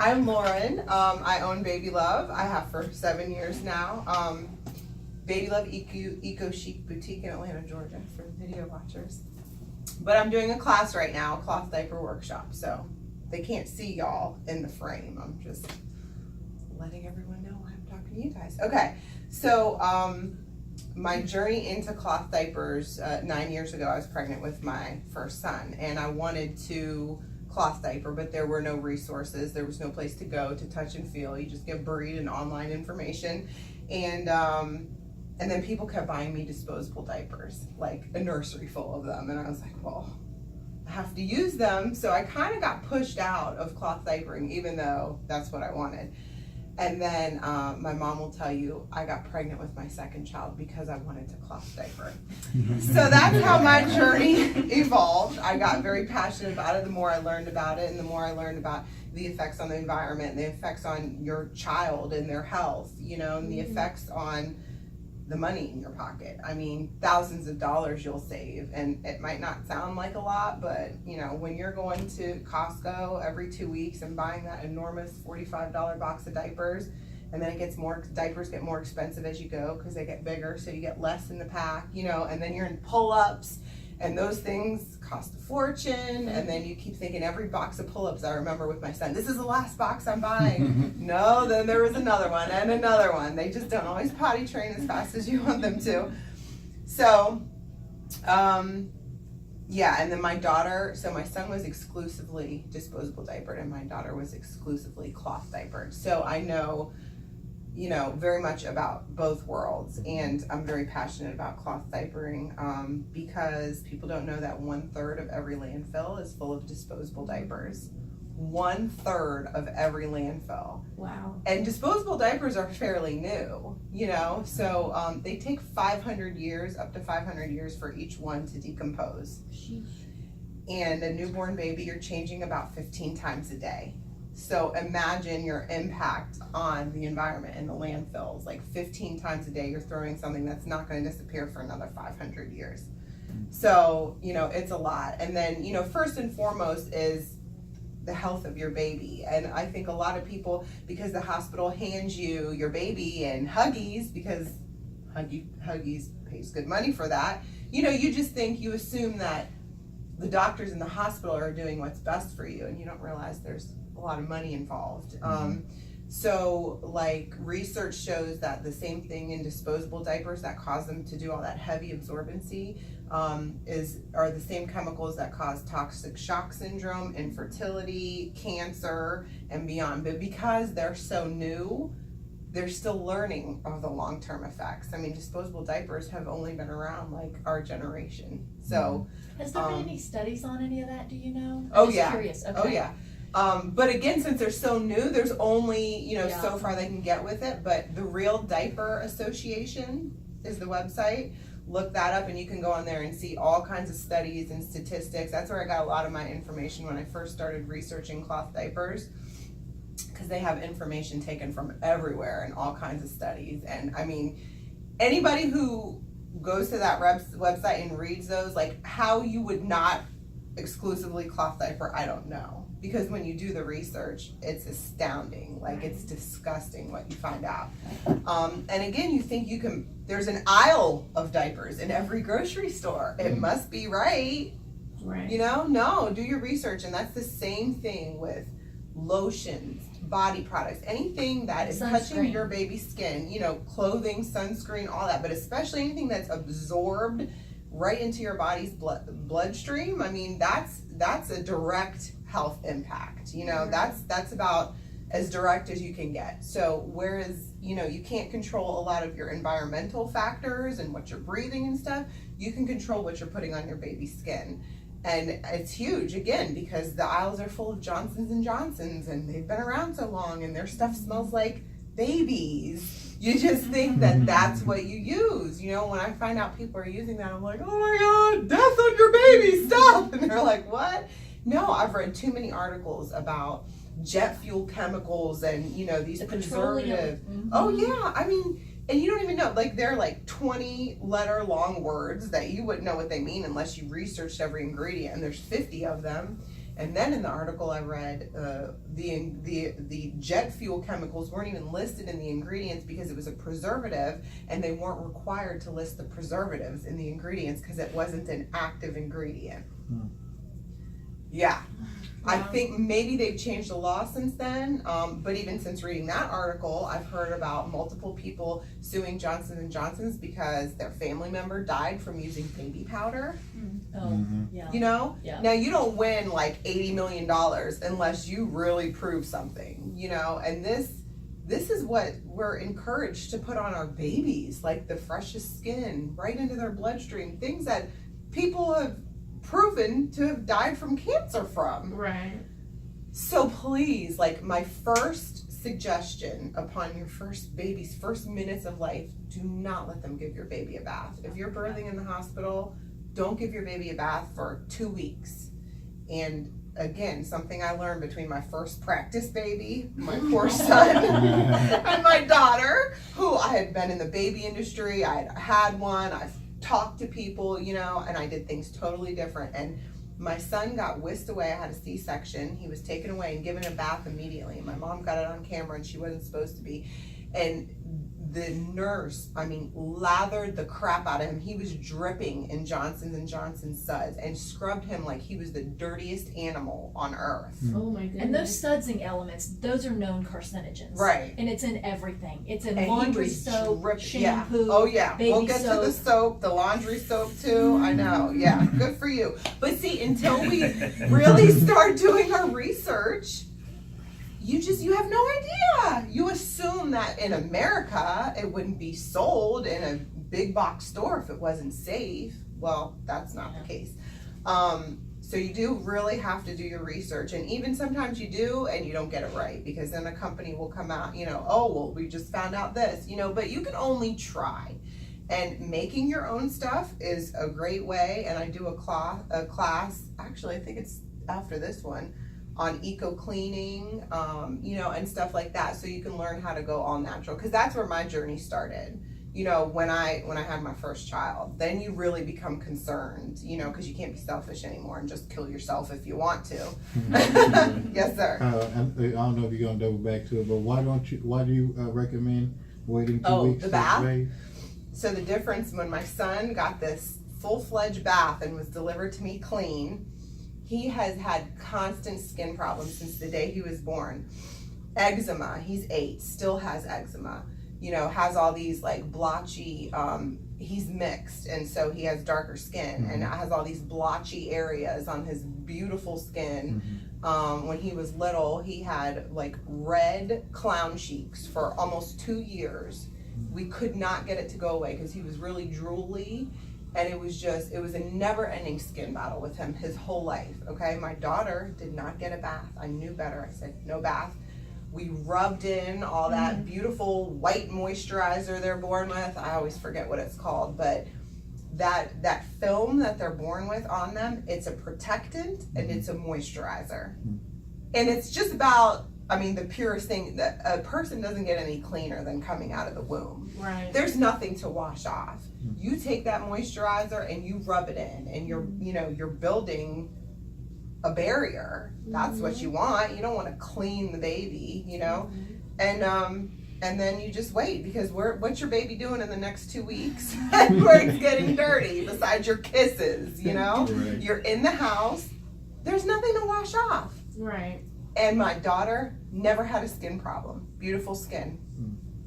I'm Lauren. I own Baby Love. I have for 7 years now. Baby Love Eco Chic Boutique in Atlanta, Georgia, for video watchers. But I'm doing a class right now, cloth diaper workshop. So they can't see y'all in the frame. I'm just letting everyone know I'm talking to you guys. Okay, so my journey into cloth diapers, 9 years ago, I was pregnant with my first son, and I wanted to cloth diaper, but there were no resources. There was no place to go to touch and feel. You just get buried in online information. And then people kept buying me disposable diapers, like a nursery full of them. And I was like, well, I have to use them. So I kind of got pushed out of cloth diapering, even though that's what I wanted. And then my mom will tell you I got pregnant with my second child because I wanted to cloth diaper. So that's how my journey evolved. I got very passionate about it the more I learned about it, and the more I learned about the effects on the environment, the effects on your child and their health, you know, and the effects on the money in your pocket. I mean, thousands of dollars you'll save, and it might not sound like a lot, but you know, when you're going to Costco every 2 weeks and buying that enormous $45 box of diapers, and then diapers get more expensive as you go because they get bigger, so you get less in the pack, you know, and then you're in pull-ups, and those things cost a fortune, and then you keep thinking every box of pull-ups, I remember with my son, this is the last box I'm buying. No, then there was another one and another one. They just don't always potty train as fast as you want them to. So, yeah, and then my daughter, so my son was exclusively disposable diapered, and my daughter was exclusively cloth diapered. So I know, you know, very much about both worlds, and I'm very passionate about cloth diapering because people don't know that 1/3 of every landfill is full of disposable diapers. 1/3 of every landfill. Wow. And disposable diapers are fairly new, you know, so they take 500 years, up to 500 years for each one to decompose. Sheesh. And a newborn baby, you're changing about 15 times a day. So imagine your impact on the environment and the landfills. Like 15 times a day, you're throwing something that's not going to disappear for another 500 years. So, you know, it's a lot. And then, you know, first and foremost is the health of your baby. And I think a lot of people, because the hospital hands you your baby and Huggies, because Huggies pays good money for that, you know, you just think, you assume that the doctors in the hospital are doing what's best for you, and you don't realize there's a lot of money involved. So like research shows that the same thing in disposable diapers that cause them to do all that heavy absorbency are the same chemicals that cause toxic shock syndrome, infertility, cancer, and beyond. But because they're so new, they're still learning of the long-term effects. I mean, disposable diapers have only been around like our generation. So has there been any studies on any of that, do you know? Oh, I'm just yeah. Curious. Okay. Oh yeah. But again, since they're so new, there's only, you know, so far they can get with it. But the Real Diaper Association is the website. Look that up, and you can go on there and see all kinds of studies and statistics. That's where I got a lot of my information when I first started researching cloth diapers, because they have information taken from everywhere and all kinds of studies. And I mean, anybody who goes to that website and reads those, like how you would not exclusively cloth diaper, I don't know. Because when you do the research, it's astounding. Like, it's disgusting what you find out. And again, you think there's an aisle of diapers in every grocery store. It must be right. Right. You know, no, do your research. And that's the same thing with lotions, body products, anything that is touching your baby's skin, you know, clothing, sunscreen, all that, but especially anything that's absorbed right into your body's bloodstream. I mean, that's a direct health impact, you know. That's about as direct as you can get. So whereas, you know, you can't control a lot of your environmental factors and what you're breathing and stuff, you can control what you're putting on your baby's skin. And it's huge, again, because the aisles are full of Johnsons and Johnsons, and they've been around so long, and their stuff smells like babies. You just think that that's what you use. You know, when I find out people are using that, I'm like, oh my God, death on your baby, stop. And they're like, what? No, I've read too many articles about jet fuel chemicals and, you know, these preservatives. Oh yeah, I mean, and you don't even know, like, they're like 20-letter long words that you wouldn't know what they mean unless you researched every ingredient, and there's 50 of them. And then in the article I read, the jet fuel chemicals weren't even listed in the ingredients because it was a preservative, and they weren't required to list the preservatives in the ingredients because it wasn't an active ingredient. Yeah. I think maybe they've changed the law since then, but even since reading that article, I've heard about multiple people suing Johnson & Johnson's because their family member died from using baby powder. Oh, yeah. You know? Yeah. Now, you don't win like $80 million unless you really prove something, you know? And this is what we're encouraged to put on our babies, like the freshest skin, right into their bloodstream, things that people have proven to have died from cancer from. Right. So please, like, my first suggestion upon your first baby's first minutes of life, do not let them give your baby a bath. If you're birthing in the hospital, don't give your baby a bath for 2 weeks. And again, something I learned between my first practice baby, my poor son, and my daughter, who I had been in the baby industry, I had one, I've talked to people, you know, and I did things totally different. And my son got whisked away. I had a C-section. He was taken away and given a bath immediately. My mom got it on camera, and she wasn't supposed to be. And the nurse, I mean, lathered the crap out of him. He was dripping in Johnson & Johnson suds and scrubbed him like he was the dirtiest animal on earth. Oh my goodness. And those sudsing elements, those are known carcinogens. Right. And it's in everything. It's in And he laundry was soap, dripping. shampoo, Oh yeah, baby we'll get to the soap, the laundry soap too. I know, yeah, good for you. But see, until we really start doing our research, you have no idea. You assume that in America it wouldn't be sold in a big box store if it wasn't safe. Well, that's not the case. So you do really have to do your research, and even sometimes you do and you don't get it right, because then a company will come out, you know, oh, well, we just found out this, you know, but you can only try. And making your own stuff is a great way, and I do a class, actually I think it's after this one, on eco cleaning, you know, and stuff like that, so you can learn how to go all natural, because that's where my journey started. You know, when I had my first child, then you really become concerned, you know, because you can't be selfish anymore and just kill yourself if you want to. Yes, sir. I don't know if you're gonna double back to it, but why do you recommend waiting 2 weeks? The bath. So the difference, when my son got this full-fledged bath and was delivered to me clean, he has had constant skin problems since the day he was born. Eczema, he's 8, still has eczema. You know, has all these like blotchy, he's mixed, and so he has darker skin, and has all these blotchy areas on his beautiful skin. When he was little, he had like red clown cheeks for almost 2 years. We could not get it to go away because he was really drooly, and it was a never-ending skin battle with him his whole life, okay? My daughter did not get a bath. I knew better. I said, no bath. We rubbed in all that beautiful white moisturizer they're born with. I always forget what it's called, but that film that they're born with on them, it's a protectant and it's a moisturizer. And it's just about, I mean, the purest thing, that a person doesn't get any cleaner than coming out of the womb. Right. There's nothing to wash off. You take that moisturizer and you rub it in, and you're building a barrier. That's what you want. You don't want to clean the baby, you know. And then you just wait, because what's your baby doing in the next 2 weeks where it's getting dirty besides your kisses, you know? Right. You're in the house, there's nothing to wash off. Right. And my daughter never had a skin problem. Beautiful skin.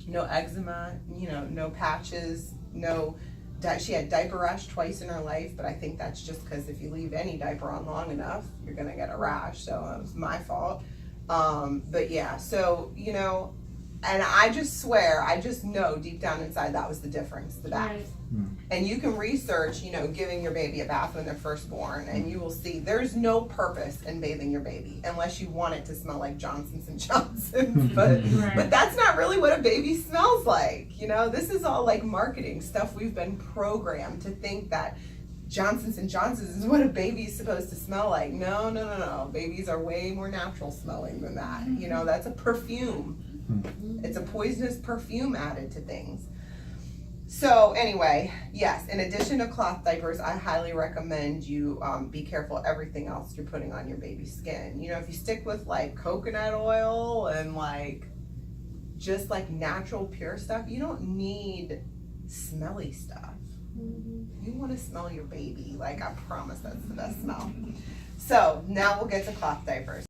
No eczema, you know, no patches, she had diaper rash twice in her life, but I think that's just because if you leave any diaper on long enough, you're gonna get a rash, so it was my fault. But yeah, so, you know, and I just swear, I just know deep down inside that was the difference, the bath. Right. And you can research, you know, giving your baby a bath when they're first born, and you will see there's no purpose in bathing your baby unless you want it to smell like Johnson & Johnson. But that's not really what a baby smells like. You know, this is all like marketing stuff. We've been programmed to think that Johnson & Johnson is what a baby is supposed to smell like. No. Babies are way more natural smelling than that. You know, that's a perfume. It's a poisonous perfume added to things. So anyway, yes, in addition to cloth diapers, I highly recommend you be careful everything else you're putting on your baby's skin. You know, if you stick with like coconut oil and like just like natural pure stuff, you don't need smelly stuff. You want to smell your baby. Like, I promise that's the best smell. So now we'll get to cloth diapers.